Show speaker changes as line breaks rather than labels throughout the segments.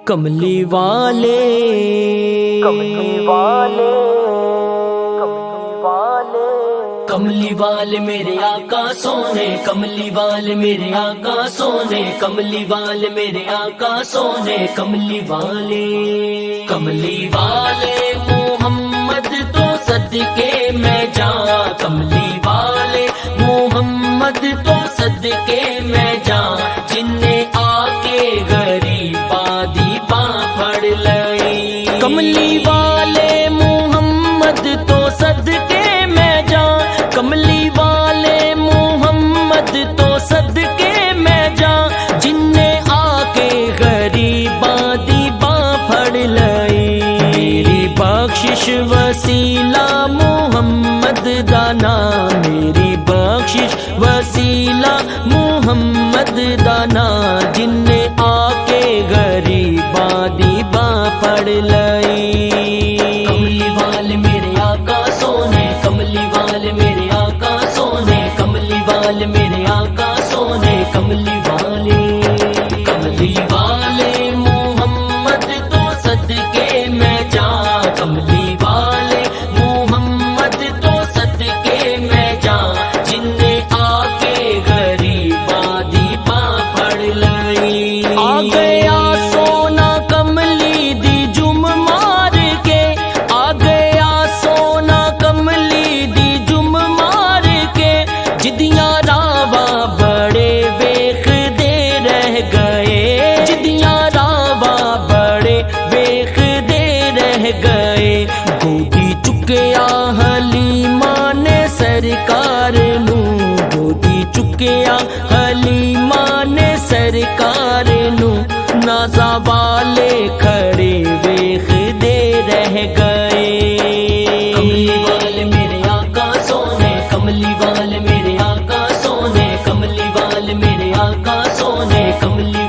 کملی والے کملی والے کملی والے کملی والے میرے آقا سونے، کملی والے میرے آقا سونے، کملی والے میرے آقا سونے، کملی والے محمد تو صدقے میں جاں، کملی والے محمد تو صدقے میں جاں، جن نے آ کے غریباں دی باں پھڑ لئی، کملی والے محمد تو صدقے میں جاں، کملی والے محمد تو صدقے میں جاں، جن نے آ کے غریباں دی باں پھڑ لئی، میری بخشش وسیلہ محمد دا نام، میری بخشش وسیلہ محمد دا نام، جن نے آ کے غریباں دی باں پھڑ لئی، کملی والے میرے آقا سونے، کملی والے میرے آقا سونے، کملی والے میرے آقا سونے، کملی والے محمد تو صدقے میں جاں، کملی والے محمد تو صدقے میں جاں، جن نے آ کے غریباں دی باں پھڑ لئی، آ گیا سونا کملی دی جم مار کے، آ گیا سونا کملی دی جم مار کے، جدیاں راواں بڑے ویکھ دے رہ گئے، جدیاں راواں بڑے ویکھ دے رہ گئے، گودی چکیا حلیمہ نے سرکار نوں، گودی چکیا حلیمہ نے سرکار نوں، نازا والے کھڑے ویکھ دے رہ گئے، کملی والے میرے آقا سونے، کملی والے میرے آقا سونے، کملی والے میرے آقا سونے، کملی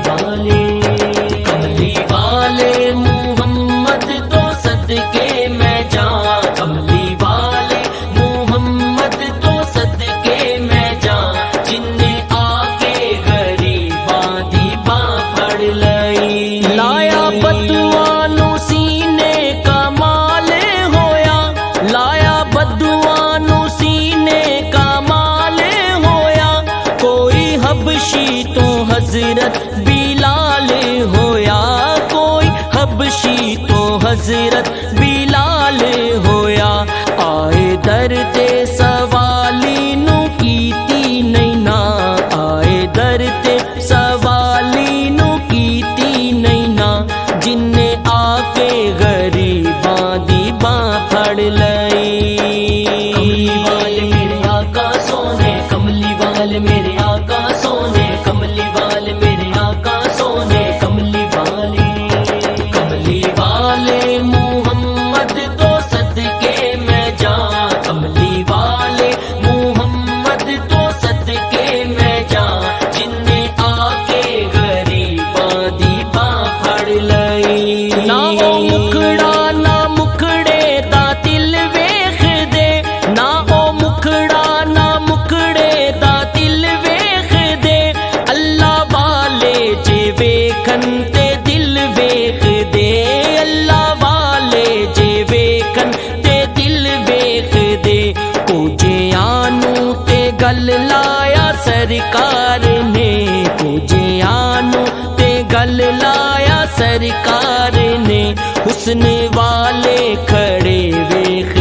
والے محمد تو صدقے میں جاں، کملی والے محمد تو صدقے میں جاں، جن نے آ کے غریباں دی باں پھڑ لئی، لایا بدوانو سینے کا مال ہویا، لایا بدوانو سینے کا مال ہویا، کوئی حبشی تو حضرت بلال ہویا، کوئی حبشی تو حضرت بلال ہویا، آئے در تے سوالی نو کیتی نہیں نا، آئے در تے سوالی نو کیتی نہیں نا، جن نے آ کے غریباں دی باں پھڑ لئی، کملی والے میرے آقا سونے، کملی والے میرے آقا سونے، کملی والے میرے آقا سونے، کملی والے محمد تو صدقے میں جاں، کملی والے محمد تو صدقے میں جاں، جن نے آ کے غریباں دی باں پھڑ لئی، نہ او مکھڑا نہ مکھڑے دا دل ویکھ دے، نہ او مکھڑا نہ مکھڑے دا دل ویکھ دے، اللہ والے جے ویکھن تے دل ویکھ دے، اللہ والے جے ویکھن تے دل ویکھ دے، کوجیانو تے گل لایا سرکار نے، کوجیانو تے گل لایا سرکار نے، حسن والے کھڑے ویکھ